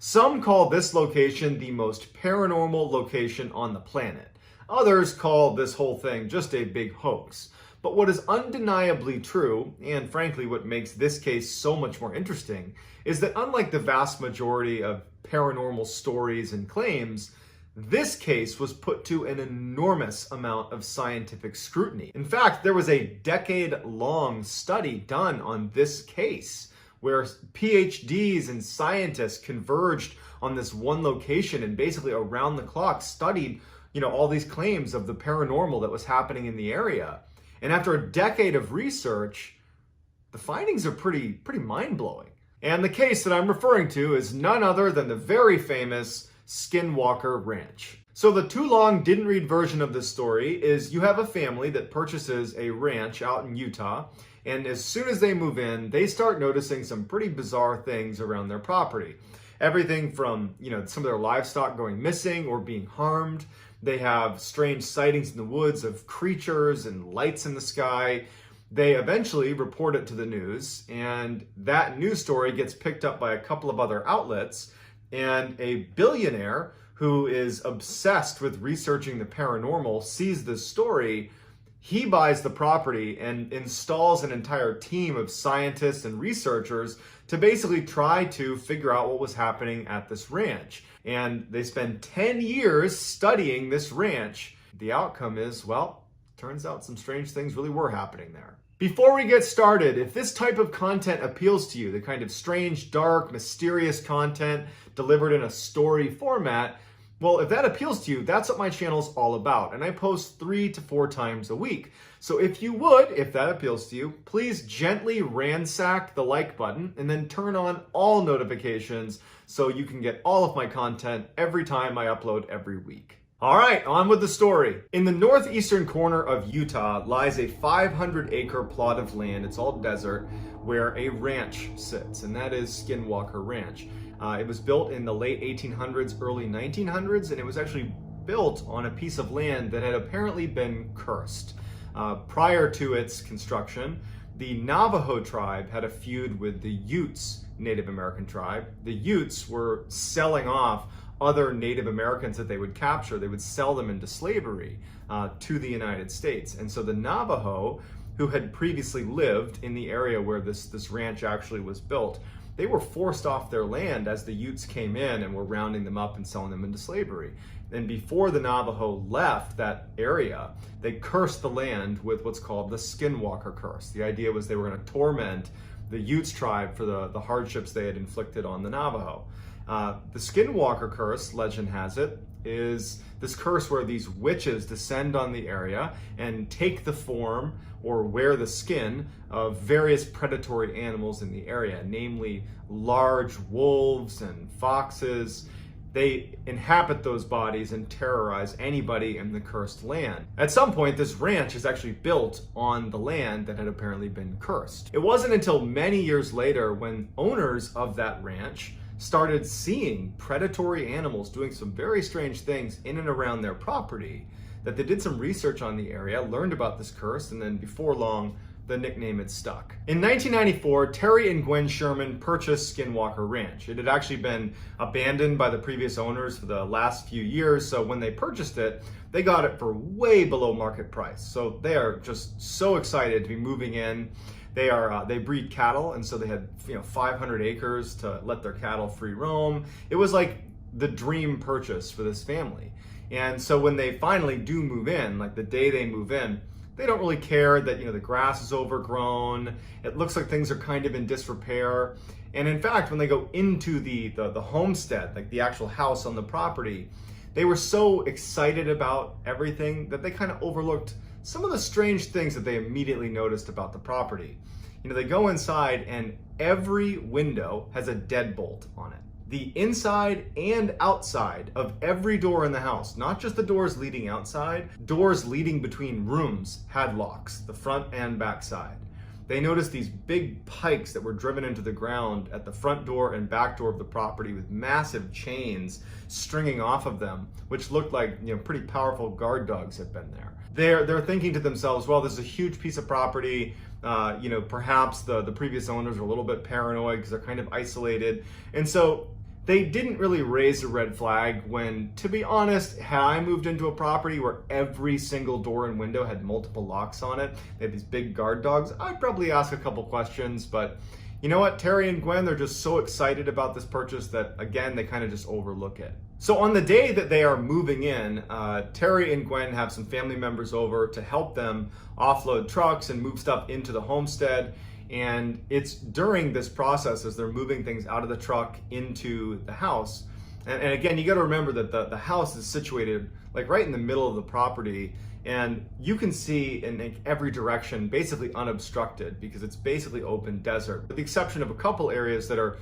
Some call this location the most paranormal location on the planet. Others call this whole thing just a big hoax. But what is undeniably true, and frankly what makes this case so much more interesting, is that unlike the vast majority of paranormal stories and claims, this case was put to an enormous amount of scientific scrutiny. In fact, there was a decade-long study done on this case, where PhDs and scientists converged on this one location and basically around the clock studied, all these claims of the paranormal that was happening in the area. And after a decade of research, the findings are pretty mind-blowing. And the case that I'm referring to is none other than the very famous Skinwalker Ranch. So the too long didn't read version of this story is you have a family that purchases a ranch out in Utah, and as soon as they move in, they start noticing some pretty bizarre things around their property. Everything from, some of their livestock going missing or being harmed. They have strange sightings in the woods of creatures and lights in the sky. They eventually report it to the news, and that news story gets picked up by a couple of other outlets, and a billionaire who is obsessed with researching the paranormal sees this story. He buys the property and installs an entire team of scientists and researchers to basically try to figure out what was happening at this ranch. And they spend 10 years studying this ranch. The outcome is, turns out some strange things really were happening there. Before we get started, if this type of content appeals to you, the kind of strange, dark, mysterious content delivered in a story format, well, if that appeals to you, that's what my channel's all about, and I post 3 to 4 times a week. So if that appeals to you, please gently ransack the like button and then turn on all notifications so you can get all of my content every time I upload every week. All right, on with the story. In the northeastern corner of Utah lies a 500-acre plot of land, it's all desert, where a ranch sits, and that is Skinwalker Ranch. It was built in the late 1800s, early 1900s, and it was actually built on a piece of land that had apparently been cursed. Prior to its construction, the Navajo tribe had a feud with the Utes Native American tribe. The Utes were selling off other Native Americans that they would capture. They would sell them into slavery to the United States. And so the Navajo, who had previously lived in the area where this ranch actually was built, they were forced off their land as the Utes came in and were rounding them up and selling them into slavery. And before the Navajo left that area, they cursed the land with what's called the Skinwalker curse. The idea was they were going to torment the Utes tribe for the hardships they had inflicted on the Navajo. The Skinwalker curse, legend has it, is this curse where these witches descend on the area and take the form or wear the skin of various predatory animals in the area, namely large wolves and foxes. They inhabit those bodies and terrorize anybody in the cursed land. At some point, this ranch is actually built on the land that had apparently been cursed. It wasn't until many years later when owners of that ranch started seeing predatory animals doing some very strange things in and around their property that they did some research on the area, learned about this curse, and then before long, the nickname had stuck. In 1994, Terry and Gwen Sherman purchased Skinwalker Ranch. It had actually been abandoned by the previous owners for the last few years, so when they purchased it, they got it for way below market price. So they are just so excited to be moving in. They breed cattle, and so they had 500 acres to let their cattle free roam. It was like the dream purchase for this family. And so when they finally do move in, like the day they move in, they don't really care that the grass is overgrown. It looks like things are kind of in disrepair. And in fact, when they go into the homestead, like the actual house on the property, they were so excited about everything that they kind of overlooked some of the strange things that they immediately noticed about the property. They go inside and every window has a deadbolt on it. The inside and outside of every door in the house, not just the doors leading outside, doors leading between rooms had locks, the front and back side. They noticed these big pikes that were driven into the ground at the front door and back door of the property with massive chains stringing off of them, which looked like pretty powerful guard dogs had been there. They're thinking to themselves, well, this is a huge piece of property. Perhaps the previous owners are a little bit paranoid because they're kind of isolated. And so They didn't really raise a red flag when, to be honest, had I moved into a property where every single door and window had multiple locks on it, they had these big guard dogs, I'd probably ask a couple questions, but you know what? Terry and Gwen, they're just so excited about this purchase that, again, they kind of just overlook it. So on the day that they are moving in, Terry and Gwen have some family members over to help them offload trucks and move stuff into the homestead. And it's during this process as they're moving things out of the truck into the house. And again, you got to remember that the house is situated like right in the middle of the property, and you can see in every direction basically unobstructed because it's basically open desert, with the exception of a couple areas that are,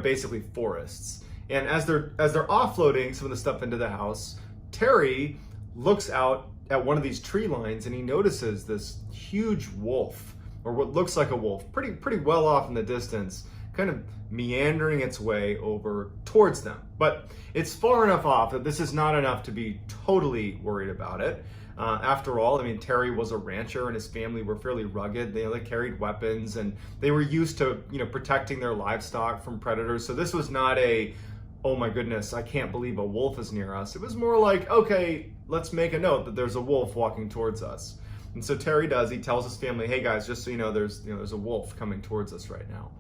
basically forests. And as they're offloading some of the stuff into the house, Terry looks out at one of these tree lines and he notices this huge wolf, or what looks like a wolf, pretty well off in the distance, kind of meandering its way over towards them. But it's far enough off that this is not enough to be totally worried about it. After all, Terry was a rancher and his family were fairly rugged. They carried weapons and they were used to, protecting their livestock from predators. So this was not a, oh my goodness, I can't believe a wolf is near us. It was more like, okay, let's make a note that there's a wolf walking towards us. And so Terry does, he tells his family, hey guys, just so you know, there's a wolf coming towards us right now.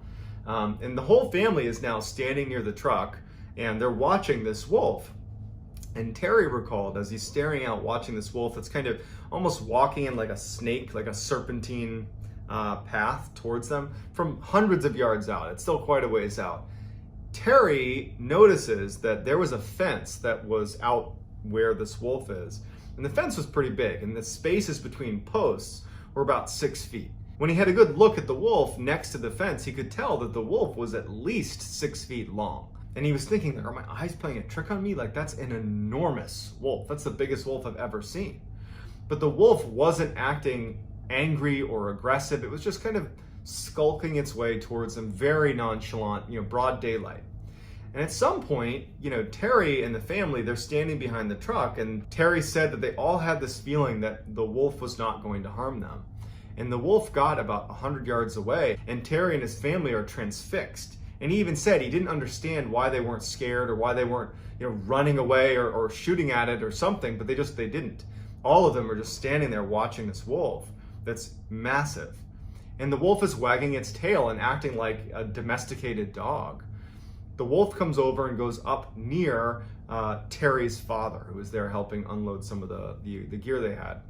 And the whole family is now standing near the truck and they're watching this wolf. And Terry recalled as he's staring out watching this wolf that's kind of almost walking in like a snake, like a serpentine path towards them from hundreds of yards out. It's still quite a ways out. Terry notices that there was a fence that was out where this wolf is. And the fence was pretty big, and the spaces between posts were about 6 feet. When he had a good look at the wolf next to the fence, he could tell that the wolf was at least 6 feet long. And he was thinking, are my eyes playing a trick on me? Like, that's an enormous wolf. That's the biggest wolf I've ever seen. But the wolf wasn't acting angry or aggressive. It was just kind of skulking its way towards them, very nonchalant, broad daylight. And at some point, Terry and the family, they're standing behind the truck, and Terry said that they all had this feeling that the wolf was not going to harm them. And the wolf got about 100 yards away, and Terry and his family are transfixed. And he even said he didn't understand why they weren't scared or why they weren't, running away or shooting at it or something, but they didn't. All of them are just standing there watching this wolf that's massive. And the wolf is wagging its tail and acting like a domesticated dog. The wolf comes over and goes up near Terry's father, who was there helping unload some of the gear they had.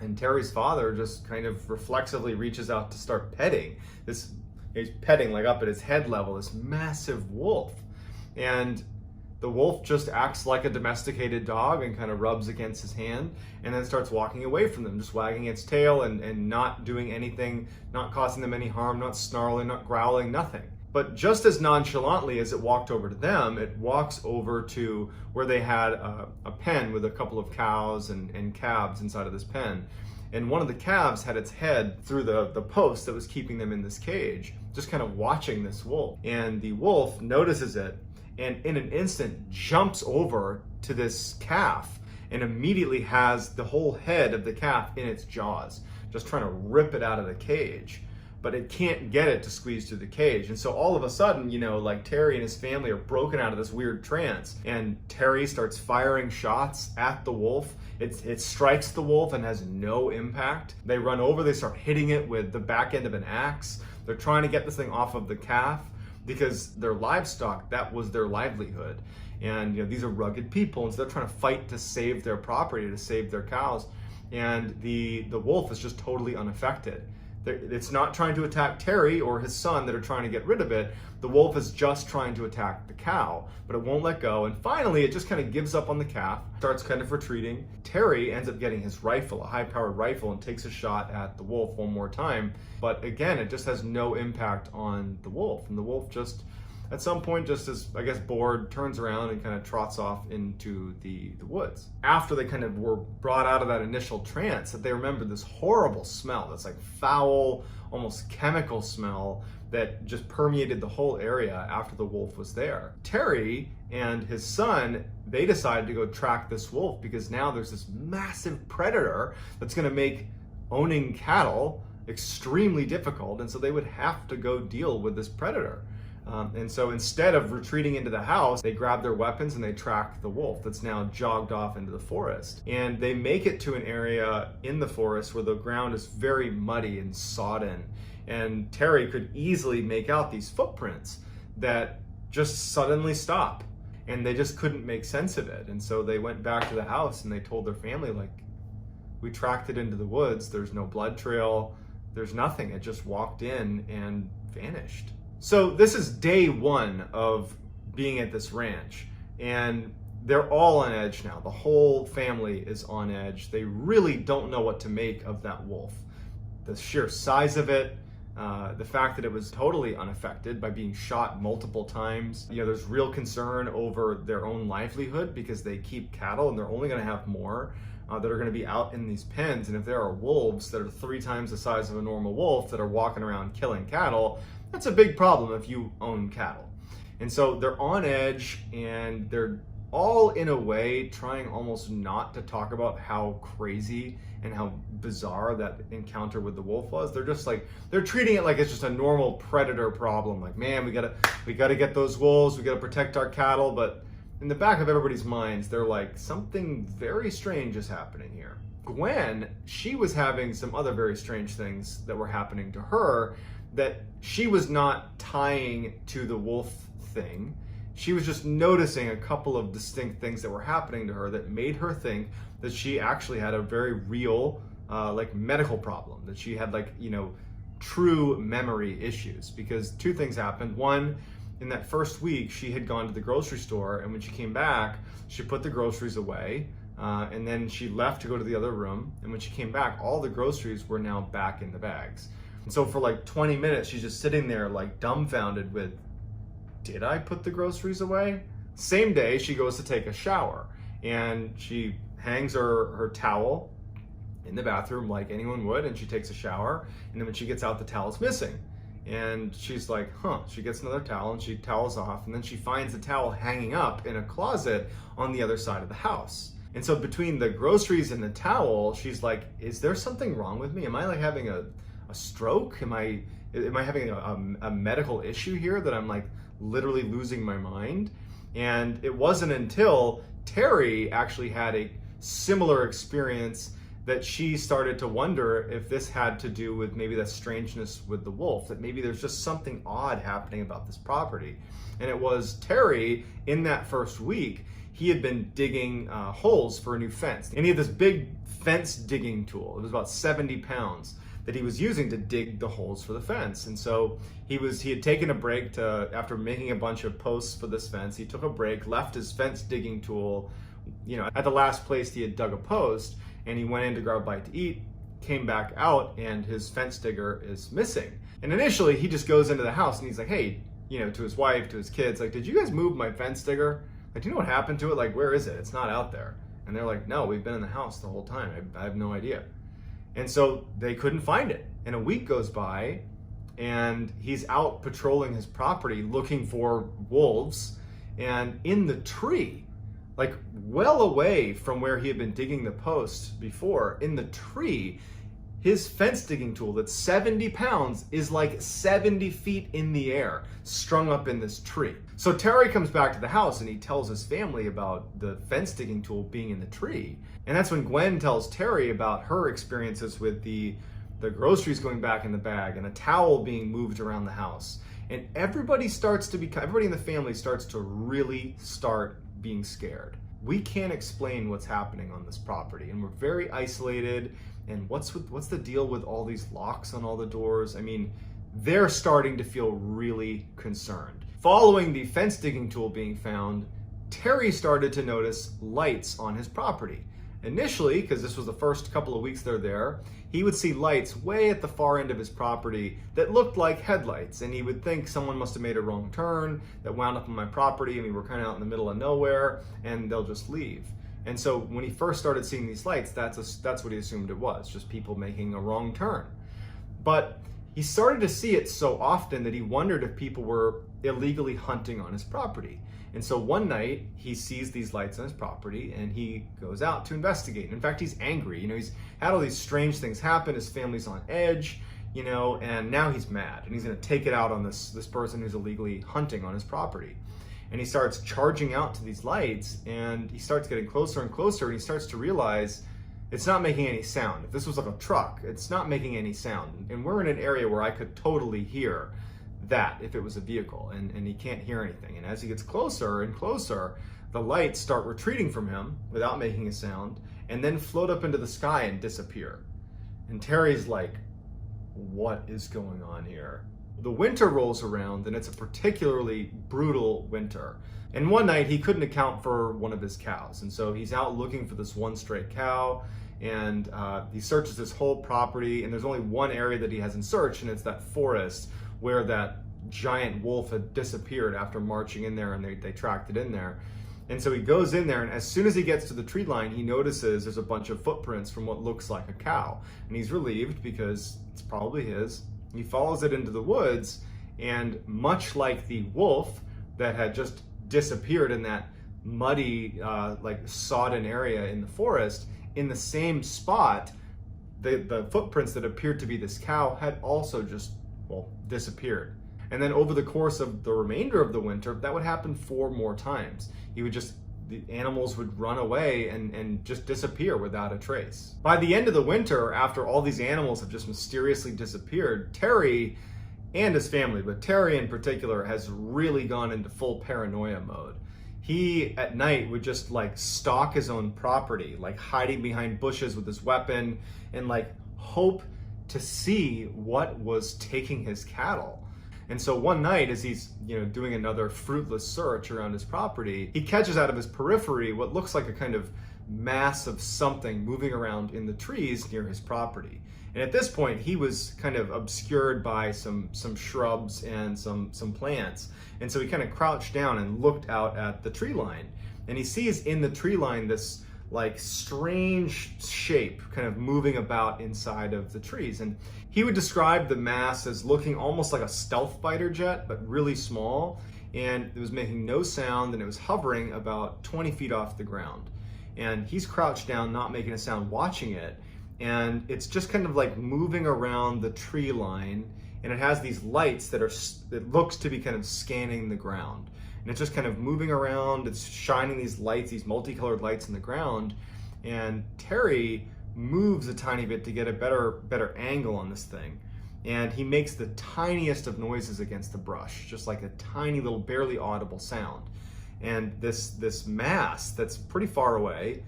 And Terry's father just kind of reflexively reaches out to start petting this. He's petting like up at his head level, this massive wolf. And the wolf just acts like a domesticated dog and kind of rubs against his hand and then starts walking away from them, just wagging its tail and not doing anything, not causing them any harm, not snarling, not growling, nothing. But just as nonchalantly as it walked over to them, it walks over to where they had a pen with a couple of cows and calves inside of this pen. And one of the calves had its head through the post that was keeping them in this cage, just kind of watching this wolf. And the wolf notices it and in an instant jumps over to this calf and immediately has the whole head of the calf in its jaws, just trying to rip it out of the cage. But it can't get it to squeeze through the cage. And so all of a sudden, Terry and his family are broken out of this weird trance. And Terry starts firing shots at the wolf. It strikes the wolf and has no impact. They run over, they start hitting it with the back end of an axe. They're trying to get this thing off of the calf because their livestock, that was their livelihood. And these are rugged people, and so they're trying to fight to save their property, to save their cows. And the wolf is just totally unaffected. It's not trying to attack Terry or his son that are trying to get rid of it. The wolf is just trying to attack the cow, but it won't let go. And finally, it just kind of gives up on the calf, starts kind of retreating. Terry ends up getting his rifle, a high-powered rifle, and takes a shot at the wolf one more time. But again, it just has no impact on the wolf. And the wolf just, at some point, just as, I guess, bored, turns around and kind of trots off into the woods. After they kind of were brought out of that initial trance, that they remembered this horrible smell, that's like foul, almost chemical smell that just permeated the whole area after the wolf was there. Terry and his son, they decided to go track this wolf because now there's this massive predator that's gonna make owning cattle extremely difficult, and so they would have to go deal with this predator. And so instead of retreating into the house, they grab their weapons and they track the wolf that's now jogged off into the forest. And they make it to an area in the forest where the ground is very muddy and sodden. And Terry could easily make out these footprints that just suddenly stop. And they just couldn't make sense of it. And so they went back to the house and they told their family, like, we tracked it into the woods. There's no blood trail. There's nothing. It just walked in and vanished. So this is day one of being at this ranch, and they're all on edge now. The whole family is on edge. They really don't know what to make of that wolf. The sheer size of it, the fact that it was totally unaffected by being shot multiple times. You know, there's real concern over their own livelihood because they keep cattle and they're only going to have more that are going to be out in these pens. And if there are wolves that are 3 times the size of a normal wolf that are walking around killing cattle, that's a big problem if you own cattle. And so they're on edge, and they're all in a way trying almost not to talk about how crazy and how bizarre that encounter with the wolf was. They're just like, they're treating it like it's just a normal predator problem. Like, man, we gotta get those wolves, we gotta protect our cattle. But in the back of everybody's minds, they're like, something very strange is happening here. Gwen, she was having some other very strange things that were happening to her that she was not tying to the wolf thing. She was just noticing a couple of distinct things that were happening to her that made her think that she actually had a very real like medical problem, that she had, like, you know, true memory issues. Because 2 things happened. One, in that first week, she had gone to the grocery store, and when she came back, she put the groceries away, and then she left to go to the other room, and when she came back, all the groceries were now back in the bags. And so for like 20 minutes, she's just sitting there like dumbfounded with, did I put the groceries away? Same day, she goes to take a shower, and she hangs her towel in the bathroom like anyone would, and she takes a shower, and then when she gets out, the towel's missing. And she's like, huh. She gets another towel and she towels off, and then she finds the towel hanging up in a closet on the other side of the house. And so between the groceries and the towel, she's like, is there something wrong with me? Am I like having a stroke? Am I having a medical issue here that I'm like literally losing my mind? And it wasn't until Terry actually had a similar experience that she started to wonder if this had to do with maybe that strangeness with the wolf, that maybe there's just something odd happening about this property. And it was Terry, in that first week, he had been digging holes for a new fence. And he had this big fence digging tool. It was about 70 pounds that he was using to dig the holes for the fence. And so he had taken a break after making a bunch of posts for this fence. He took a break, left his fence digging tool, you know, at the last place he had dug a post, and he went in to grab a bite to eat, came back out, and his fence digger is missing. And initially he just goes into the house and he's like, hey, you know, to his wife, to his kids, like, did you guys move my fence digger? Like, do you know what happened to it? Like, where is it? It's not out there. And they're like, no, we've been in the house the whole time. I have no idea. And so they couldn't find it. And a week goes by, and he's out patrolling his property looking for wolves. And in the tree, like well away from where he had been digging the post before, in the tree, his fence digging tool that's 70 pounds is like 70 feet in the air, strung up in this tree. So Terry comes back to the house and he tells his family about the fence digging tool being in the tree. And that's when Gwen tells Terry about her experiences with the groceries going back in the bag and a towel being moved around the house. And everybody in the family starts to really start being scared. We can't explain what's happening on this property, and we're very isolated. And what's the deal with all these locks on all the doors? I mean, they're starting to feel really concerned. Following the fence digging tool being found, Terry started to notice lights on his property. Initially, because this was the first couple of weeks they're there, he would see lights way at the far end of his property that looked like headlights, and he would think someone must have made a wrong turn that wound up on my property, and we were kind of out in the middle of nowhere, and they'll just leave. And so when he first started seeing these lights, that's what he assumed it was, just people making a wrong turn. But he started to see it so often that he wondered if people were illegally hunting on his property. And so one night he sees these lights on his property and he goes out to investigate. In fact, he's angry. You know, he's had all these strange things happen. His family's on edge. and now he's mad and he's going to take it out on this person who's illegally hunting on his property. And he starts charging out to these lights, and he starts getting closer and closer, and he starts to realize it's not making any sound. If this was like a truck, it's not making any sound. And we're in an area where I could totally hear that if it was a vehicle, and he can't hear anything. And as he gets closer and closer, the lights start retreating from him without making a sound, and then float up into the sky and disappear. And Terry's like, what is going on here? The winter rolls around, and it's a particularly brutal winter. And one night he couldn't account for one of his cows, and so he's out looking for this one stray cow, and he searches his whole property, and there's only one area that he hasn't searched, and it's that forest where that giant wolf had disappeared after marching in there, and they tracked it in there. And so he goes in there, and as soon as he gets to the tree line, he notices there's a bunch of footprints from what looks like a cow. And he's relieved because it's probably his. He follows it into the woods, and much like the wolf that had just disappeared in that muddy, sodden area in the forest, in the same spot, the footprints that appeared to be this cow had also just, disappeared. And then over the course of the remainder of the winter, that would happen 4 more times. The animals would run away and just disappear without a trace. By the end of the winter, after all these animals have just mysteriously disappeared, Terry and his family, but Terry in particular, has really gone into full paranoia mode. He, at night, would just stalk his own property, hiding behind bushes with his weapon, and hope to see what was taking his cattle. And so one night, as he's doing another fruitless search around his property, he catches out of his periphery what looks like a kind of mass of something moving around in the trees near his property. And at this point, he was kind of obscured by some shrubs and some plants. And so he kind of crouched down and looked out at the tree line. And he sees in the tree line this strange shape kind of moving about inside of the trees. And he would describe the mass as looking almost like a stealth fighter jet, but really small. And it was making no sound, and it was hovering about 20 feet off the ground. And he's crouched down, not making a sound, watching it. And it's just kind of moving around the tree line. And it has these lights it looks to be kind of scanning the ground. And it's just kind of moving around. It's shining these lights, these multicolored lights in the ground. And Terry moves a tiny bit to get a better angle on this thing. And he makes the tiniest of noises against the brush, just like a tiny little, barely audible sound. And this mass that's pretty far away,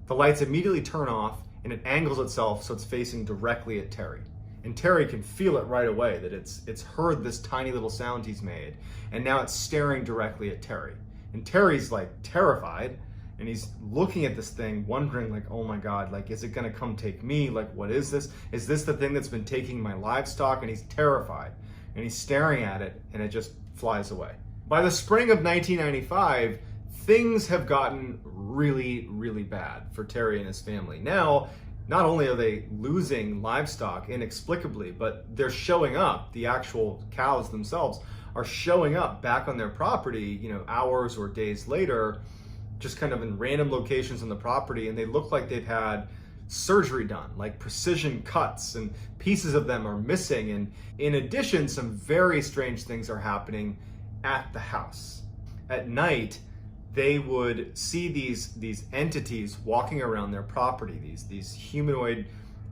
the lights immediately turn off, and it angles itself so it's facing directly at Terry. And Terry can feel it right away that it's heard this tiny little sound he's made, and now it's staring directly at Terry. And Terry's terrified, and he's looking at this thing, wondering oh my God, is it gonna come take me? What is this? Is this the thing that's been taking my livestock? And he's terrified, and he's staring at it, and it just flies away. By the spring of 1995, things have gotten really, really bad for Terry and his family. Now, not only are they losing livestock inexplicably, but they're showing up, the actual cows themselves are showing up back on their property, hours or days later, just kind of in random locations on the property, and they look like they've had surgery done, precision cuts, and pieces of them are missing. And in addition, some very strange things are happening at the house. At night, they would see these entities walking around their property, these humanoid,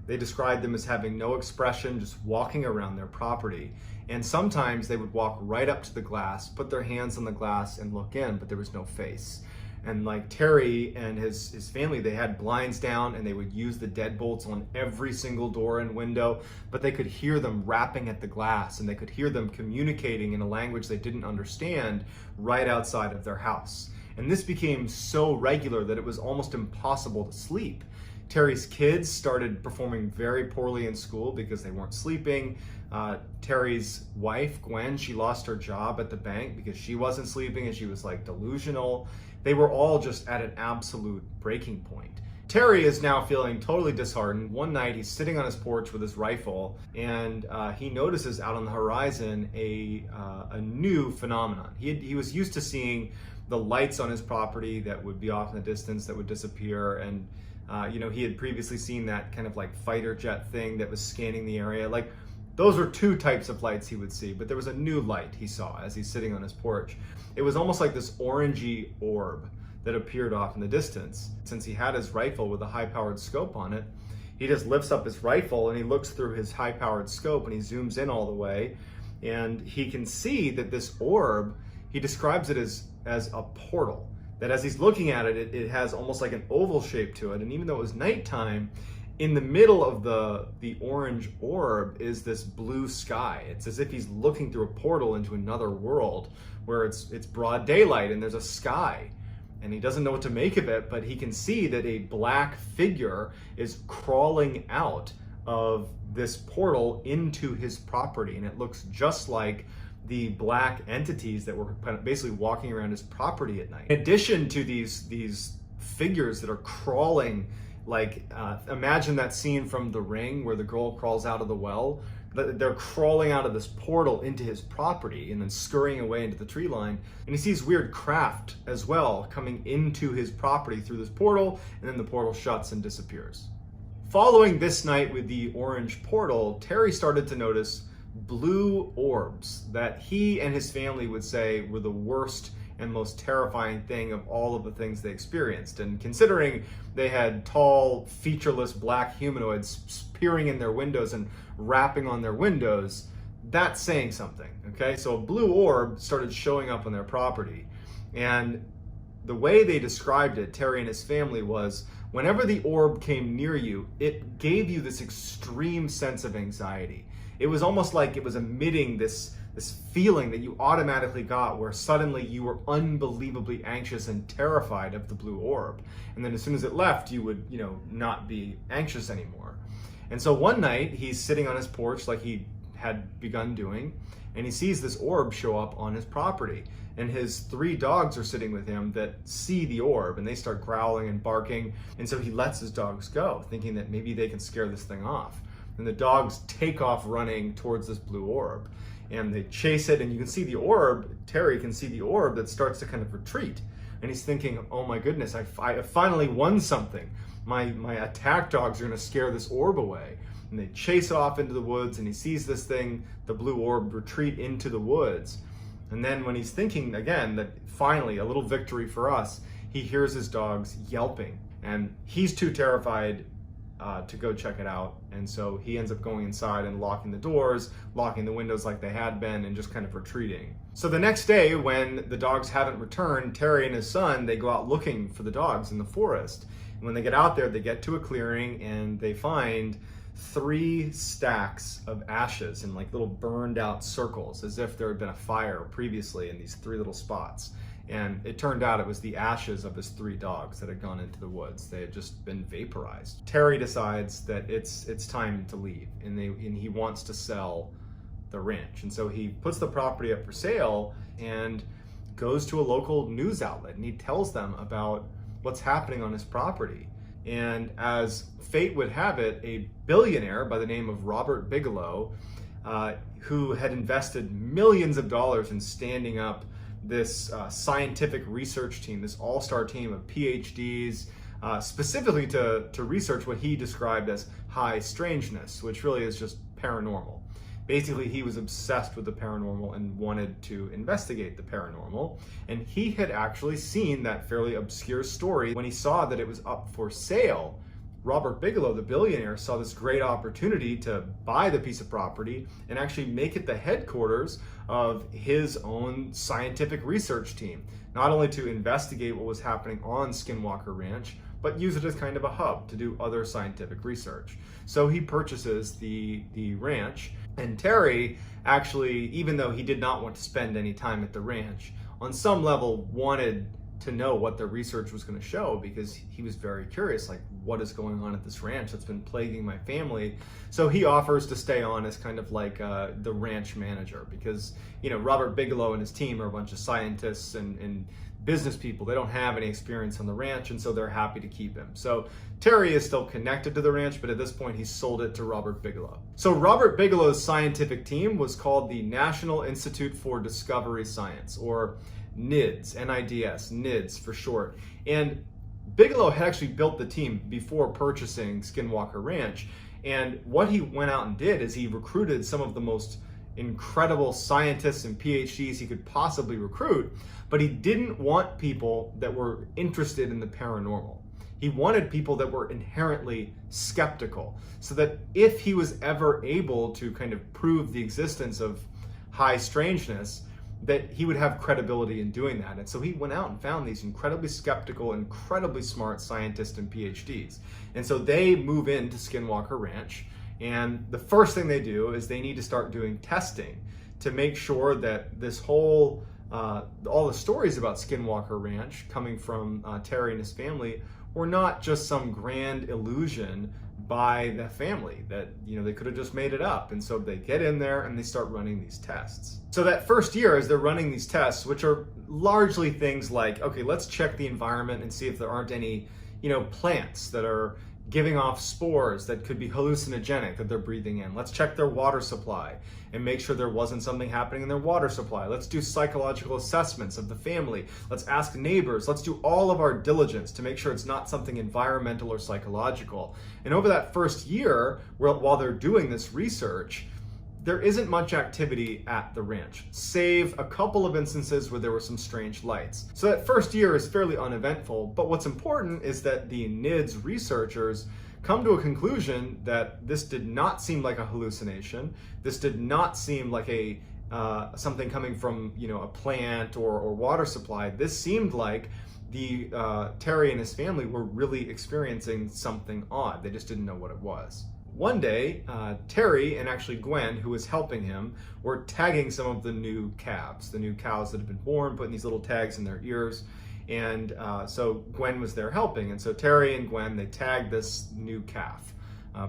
they described them as having no expression, just walking around their property. And sometimes they would walk right up to the glass, put their hands on the glass and look in, but there was no face. And Terry and his family, they had blinds down, and they would use the deadbolts on every single door and window, but they could hear them rapping at the glass, and they could hear them communicating in a language they didn't understand right outside of their house. And this became so regular that it was almost impossible to sleep. Terry's kids started performing very poorly in school because they weren't sleeping. Terry's wife, Gwen, she lost her job at the bank because she wasn't sleeping, and she was delusional. They were all just at an absolute breaking point. Terry is now feeling totally disheartened. One night he's sitting on his porch with his rifle, and he notices out on the horizon a new phenomenon. He was used to seeing the lights on his property that would be off in the distance that would disappear, and he had previously seen that kind of fighter jet thing that was scanning the area. Those were two types of lights he would see, but there was a new light he saw as he's sitting on his porch. It was almost like this orangey orb that appeared off in the distance. Since he had his rifle with a high-powered scope on it, he just lifts up his rifle and he looks through his high-powered scope and he zooms in all the way, and he can see that this orb, he describes it as a portal. That as he's looking at it, it has almost like an oval shape to it, and even though it was nighttime, in the middle of the orange orb is this blue sky. It's as if he's looking through a portal into another world where it's broad daylight and there's a sky. And he doesn't know what to make of it, but he can see that a black figure is crawling out of this portal into his property. And it looks just like the black entities that were basically walking around his property at night. In addition to these figures that are crawling, like imagine that scene from The Ring where the girl crawls out of the well. They're crawling out of this portal into his property and then scurrying away into the tree line. And he sees weird craft as well coming into his property through this portal, and then the portal shuts and disappears. Following this night with the orange portal, Terry started to notice blue orbs that he and his family would say were the worst and most terrifying thing of all of the things they experienced. And considering they had tall, featureless black humanoids peering in their windows and rapping on their windows, that's saying something, okay? So a blue orb started showing up on their property. And the way they described it, Terry and his family, was whenever the orb came near you, it gave you this extreme sense of anxiety. It was almost like it was emitting this feeling that you automatically got where suddenly you were unbelievably anxious and terrified of the blue orb. And then as soon as it left, you would, not be anxious anymore. And so one night he's sitting on his porch like he had begun doing, and he sees this orb show up on his property. And his 3 dogs are sitting with him that see the orb, and they start growling and barking. And so he lets his dogs go, thinking that maybe they can scare this thing off. And the dogs take off running towards this blue orb. And they chase it, and you can see the orb, Terry can see the orb that starts to kind of retreat. And he's thinking, oh my goodness, I finally won something. My attack dogs are gonna scare this orb away. And they chase it off into the woods, and he sees this thing, the blue orb, retreat into the woods. And then when he's thinking again that finally a little victory for us, he hears his dogs yelping. And he's too terrified to go check it out. And so he ends up going inside and locking the doors, locking the windows like they had been, and just kind of retreating. So the next day, when the dogs haven't returned, Terry and his son, they go out looking for the dogs in the forest. And when they get out there, they get to a clearing and they find 3 stacks of ashes in like little burned out circles, as if there had been a fire previously in these 3 little spots. And it turned out it was the ashes of his 3 dogs that had gone into the woods. They had just been vaporized. Terry decides that it's time to leave, and he wants to sell the ranch. And so he puts the property up for sale and goes to a local news outlet, and he tells them about what's happening on his property. And as fate would have it, a billionaire by the name of Robert Bigelow, who had invested millions of dollars in standing up this scientific research team, this all-star team of PhDs, specifically to research what he described as high strangeness, which really is just paranormal. Basically, he was obsessed with the paranormal and wanted to investigate the paranormal. And he had actually seen that fairly obscure story. When he saw that it was up for sale, Robert Bigelow, the billionaire, saw this great opportunity to buy the piece of property and actually make it the headquarters of his own scientific research team, not only to investigate what was happening on Skinwalker Ranch, but use it as kind of a hub to do other scientific research. So he purchases the ranch, and Terry actually, even though he did not want to spend any time at the ranch, on some level wanted to know what the research was going to show, because he was very curious, like, what is going on at this ranch that's been plaguing my family. So he offers to stay on as kind of like the ranch manager, because Robert Bigelow and his team are a bunch of scientists and business people. They don't have any experience on the ranch, and so they're happy to keep him. So Terry is still connected to the ranch, but at this point he's sold it to Robert Bigelow. So Robert Bigelow's scientific team was called the National Institute for Discovery Science, or NIDS, N-I-D-S, NIDS for short. And Bigelow had actually built the team before purchasing Skinwalker Ranch, And what he went out and did is he recruited some of the most incredible scientists and PhDs he could possibly recruit, but he didn't want people that were interested in the paranormal. He wanted people that were inherently skeptical, so that if he was ever able to kind of prove the existence of high strangeness, that he would have credibility in doing that. And so he went out and found these incredibly skeptical, incredibly smart scientists and PhDs. And so they move into Skinwalker Ranch, and the first thing they do is they need to start doing testing to make sure that this whole, all the stories about Skinwalker Ranch coming from Terry and his family were not just some grand illusion by the family, that they could have just made it up. And so they get in there and they start running these tests. So that first year, as they're running these tests, which are largely things like, okay, let's check the environment and see if there aren't any plants that are giving off spores that could be hallucinogenic that they're breathing in. Let's check their water supply and make sure there wasn't something happening in their water supply. Let's do psychological assessments of the family. Let's ask neighbors. Let's do all of our diligence to make sure it's not something environmental or psychological. And over that first year, while they're doing this research, there isn't much activity at the ranch, save a couple of instances where there were some strange lights. So that first year is fairly uneventful, but what's important is that the NIDS researchers come to a conclusion that this did not seem like a hallucination. This did not seem like a something coming from a plant or water supply. This seemed like the Terry and his family were really experiencing something odd. They just didn't know what it was. One day, Terry and actually Gwen, who was helping him, were tagging some of the new calves, the new cows that had been born, putting these little tags in their ears. And so Gwen was there helping. And so Terry and Gwen, they tagged this new calf,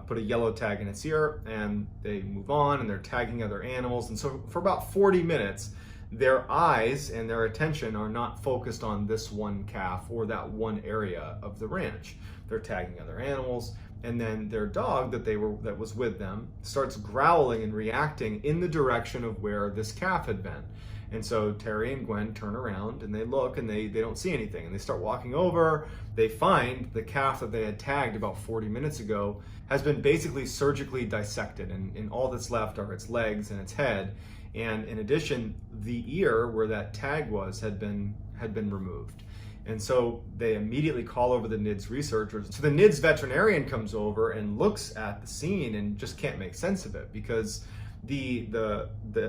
put a yellow tag in its ear, and they move on and they're tagging other animals. And so for about 40 minutes, their eyes and their attention are not focused on this one calf or that one area of the ranch. They're tagging other animals. And then their dog that was with them starts growling and reacting in the direction of where this calf had been. And so Terry and Gwen turn around and they look and they don't see anything. And they start walking over. They find the calf that they had tagged about 40 minutes ago has been basically surgically dissected. And all that's left are its legs and its head. And in addition, the ear where that tag was had been removed. And so they immediately call over the NIDS researchers. So the NIDS veterinarian comes over and looks at the scene and just can't make sense of it, because the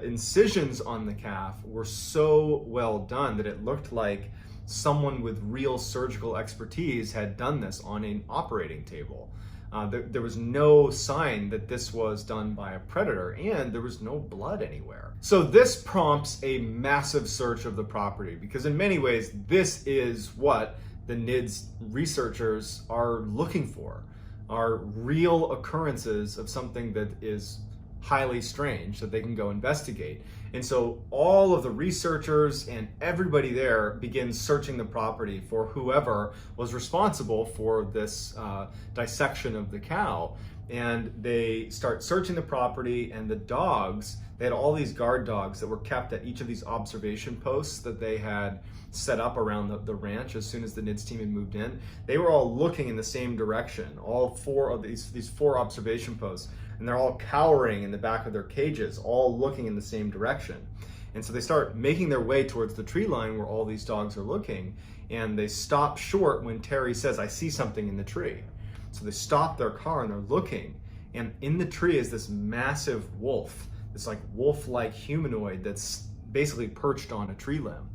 incisions on the calf were so well done that it looked like someone with real surgical expertise had done this on an operating table. There was no sign that this was done by a predator, and there was no blood anywhere. So this prompts a massive search of the property, because in many ways, this is what the NIDS researchers are looking for, are real occurrences of something that is highly strange that they can go investigate. And so all of the researchers and everybody there begins searching the property for whoever was responsible for this dissection of the cow. And they start searching the property, and the dogs, they had all these guard dogs that were kept at each of these observation posts that they had set up around the ranch as soon as the NIDS team had moved in. They were all looking in the same direction, all four of these four observation posts. And they're all cowering in the back of their cages, all looking in the same direction. And so they start making their way towards the tree line where all these dogs are looking, and they stop short when Terry says, "I see something in the tree." So they stop their car and they're looking, and in the tree is this massive wolf, this like wolf-like humanoid that's basically perched on a tree limb.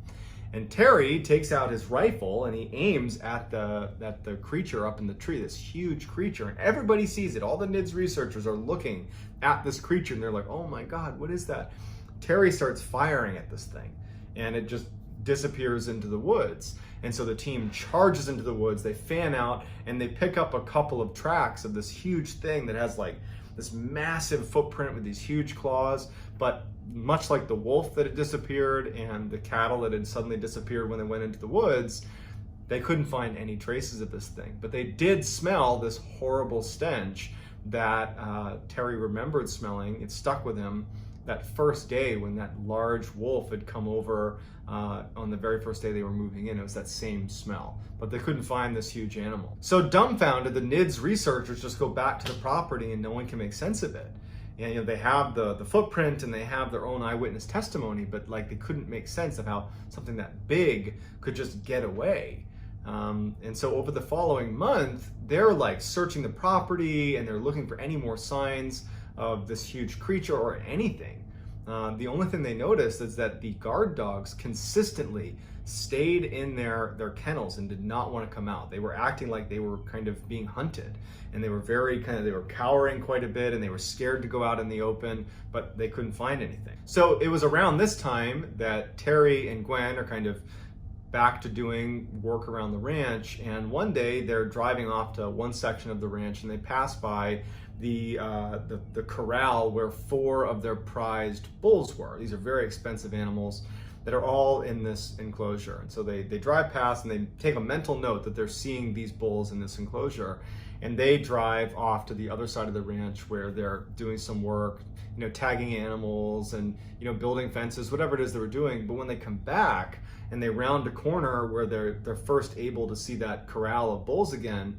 And Terry takes out his rifle and he aims at the creature up in the tree, this huge creature, and everybody sees it. All the NIDS researchers are looking at this creature and they're like, "Oh my God, what is that?" Terry starts firing at this thing and it just disappears into the woods. And so the team charges into the woods, they fan out, and they pick up a couple of tracks of this huge thing that has like this massive footprint with these huge claws, but much like the wolf that had disappeared and the cattle that had suddenly disappeared when they went into the woods, they couldn't find any traces of this thing. But they did smell this horrible stench that Terry remembered smelling. It stuck with him that first day when that large wolf had come over on the very first day they were moving in. It was that same smell, but they couldn't find this huge animal. So dumbfounded, the NIDS researchers just go back to the property and no one can make sense of it. And they have the footprint and they have their own eyewitness testimony, but like they couldn't make sense of how something that big could just get away. And so over the following month, they're like searching the property and they're looking for any more signs of this huge creature or anything. The only thing they noticed is that the guard dogs consistently stayed in their kennels and did not want to come out. They were acting like they were kind of being hunted, and they were they were cowering quite a bit, and they were scared to go out in the open, but they couldn't find anything. So it was around this time that Terry and Gwen are kind of back to doing work around the ranch, and one day they're driving off to one section of the ranch and they pass by the corral where 4 of their prized bulls were. These are very expensive animals that are all in this enclosure. And so they drive past and they take a mental note that they're seeing these bulls in this enclosure, and they drive off to the other side of the ranch where they're doing some work, tagging animals and, building fences, whatever it is they were doing. But when they come back and they round a corner where they're first able to see that corral of bulls again,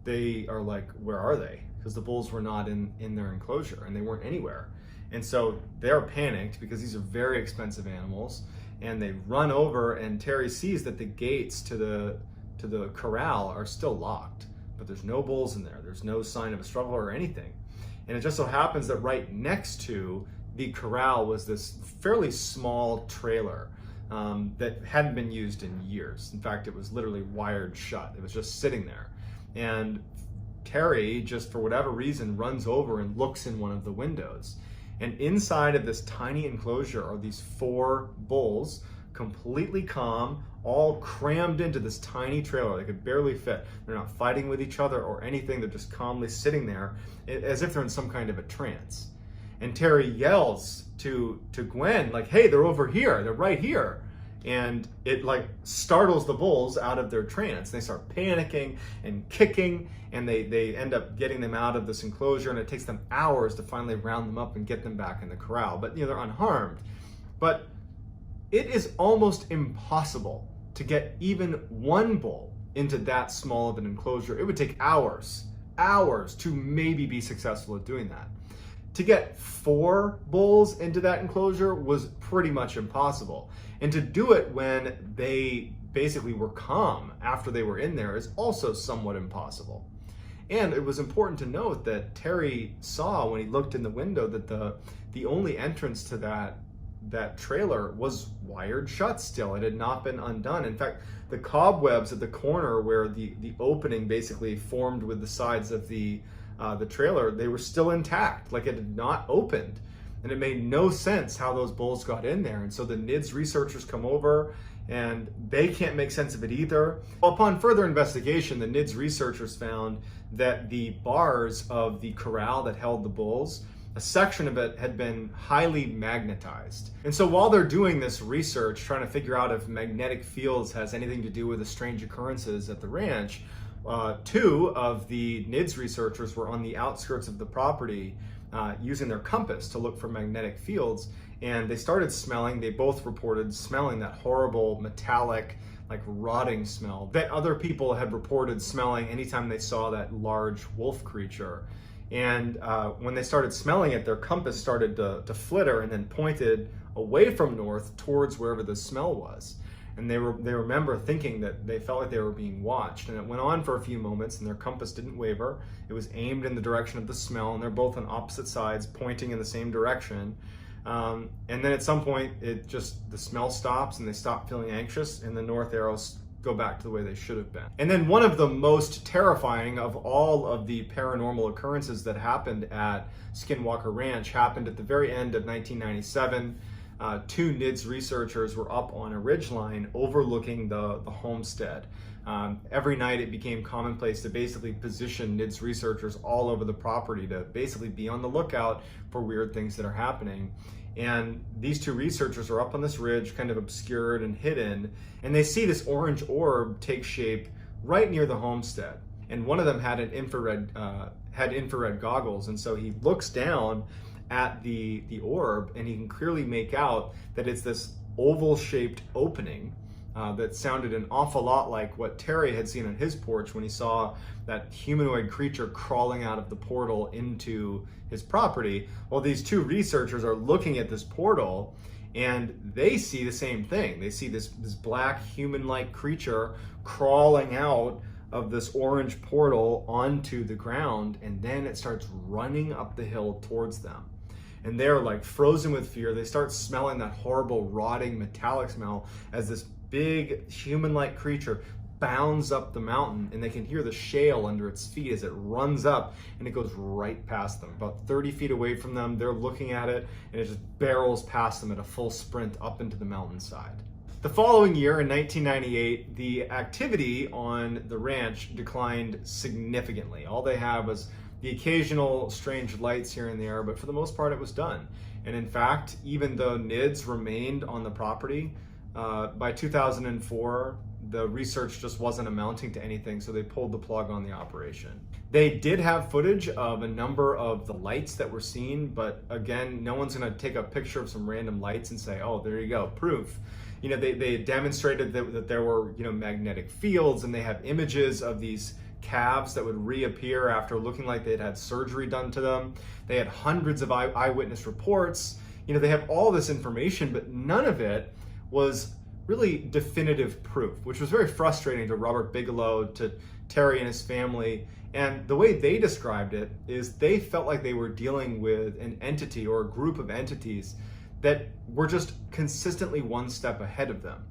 they are like, where are they? Because the bulls were not in their enclosure and they weren't anywhere. And so they're panicked because these are very expensive animals, and they run over, and Terry sees that the gates to the corral are still locked, but there's no bulls in there. There's no sign of a struggle or anything. And it just so happens that right next to the corral was this fairly small trailer that hadn't been used in years. In fact, it was literally wired shut. It was just sitting there. And Terry, just for whatever reason, runs over and looks in one of the windows. And inside of this tiny enclosure are these 4 bulls, completely calm, all crammed into this tiny trailer. They could barely fit. They're not fighting with each other or anything. They're just calmly sitting there as if they're in some kind of a trance. And Terry yells to Gwen, like, hey, they're over here. They're right here. And it like startles the bulls out of their trance. They start panicking and kicking, and they end up getting them out of this enclosure, and it takes them hours to finally round them up and get them back in the corral. But they're unharmed. But it is almost impossible to get even one bull into that small of an enclosure. It would take hours to maybe be successful at doing that. To get 4 bulls into that enclosure was pretty much impossible. And to do it when they basically were calm after they were in there is also somewhat impossible. And it was important to note that Terry saw when he looked in the window that the only entrance to that trailer was wired shut still. It had not been undone. In fact, the cobwebs at the corner where the opening basically formed with the sides of the trailer, they were still intact, like it had not opened. And it made no sense how those bulls got in there. And so the NIDS researchers come over and they can't make sense of it either. Upon further investigation, the NIDS researchers found that the bars of the corral that held the bulls, a section of it had been highly magnetized. And so while they're doing this research, trying to figure out if magnetic fields has anything to do with the strange occurrences at the ranch, 2 of the NIDS researchers were on the outskirts of the property using their compass to look for magnetic fields, and they started smelling. They both reported smelling that horrible metallic, like rotting smell that other people had reported smelling anytime they saw that large wolf creature. And when they started smelling it, their compass started to flitter and then pointed away from north towards wherever the smell was. And they remember thinking that they felt like they were being watched. And it went on for a few moments, and their compass didn't waver. It was aimed in the direction of the smell, and they're both on opposite sides, pointing in the same direction. And then at some point, the smell stops, and they stop feeling anxious, and the north arrows go back to the way they should have been. And then one of the most terrifying of all of the paranormal occurrences that happened at Skinwalker Ranch happened at the very end of 1997. 2 NIDS researchers were up on a ridgeline overlooking the homestead. Every night it became commonplace to basically position NIDS researchers all over the property to basically be on the lookout for weird things that are happening. And these 2 researchers are up on this ridge, kind of obscured and hidden, and they see this orange orb take shape right near the homestead. And one of them had infrared goggles, and so he looks down at the orb, and he can clearly make out that it's this oval-shaped opening that sounded an awful lot like what Terry had seen on his porch when he saw that humanoid creature crawling out of the portal into his property. Well, these two researchers are looking at this portal, and they see the same thing. They see this black human-like creature crawling out of this orange portal onto the ground, and then it starts running up the hill towards them. And they're like frozen with fear. They start smelling that horrible rotting metallic smell as this big human-like creature bounds up the mountain, and they can hear the shale under its feet as it runs up, and it goes right past them. About 30 feet away from them, they're looking at it, and it just barrels past them at a full sprint up into the mountainside. The following year, in 1998, the activity on the ranch declined significantly. All they had was the occasional strange lights here and there, but for the most part it was done. And in fact, even though NIDS remained on the property, by 2004, the research just wasn't amounting to anything, so they pulled the plug on the operation. They did have footage of a number of the lights that were seen, but again, no one's gonna take a picture of some random lights and say, oh, there you go, proof. You know, they demonstrated that there were, you know, magnetic fields, and they have images of these calves that would reappear after looking like they'd had surgery done to them. They had hundreds of eyewitness reports. You know, they have all this information, but none of it was really definitive proof, which was very frustrating to Robert Bigelow, to Terry and his family. And the way they described it is they felt like they were dealing with an entity or a group of entities that were just consistently one step ahead of them,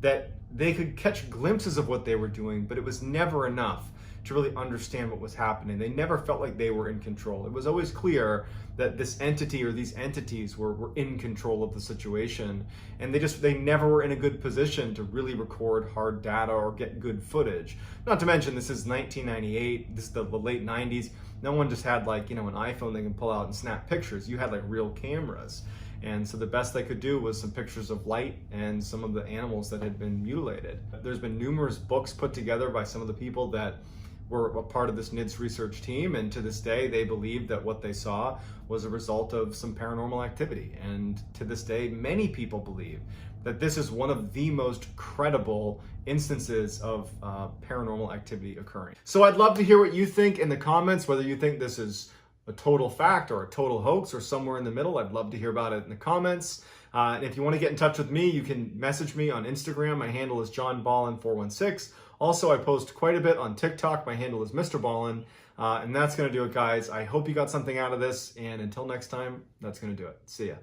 that they could catch glimpses of what they were doing, but it was never enough to really understand what was happening. They never felt like they were in control. It was always clear that this entity or these entities were in control of the situation, and they never were in a good position to really record hard data or get good footage. Not to mention, this is 1998, this is the late 90s. No one just had, like, you know, an iPhone they can pull out and snap pictures. You had like real cameras. And so the best they could do was some pictures of light and some of the animals that had been mutilated. There's been numerous books put together by some of the people that were a part of this NIDS research team, and to this day they believe that what they saw was a result of some paranormal activity. And to this day, many people believe that this is one of the most credible instances of paranormal activity occurring. So I'd love to hear what you think in the comments, whether you think this is a total fact or a total hoax or somewhere in the middle. I'd love to hear about it in the comments. And if you want to get in touch with me, you can message me on Instagram. My handle is johnballin416. Also, I post quite a bit on TikTok. My handle is Mr. Ballin. And that's going to do it, guys. I hope you got something out of this. And until next time, that's going to do it. See ya.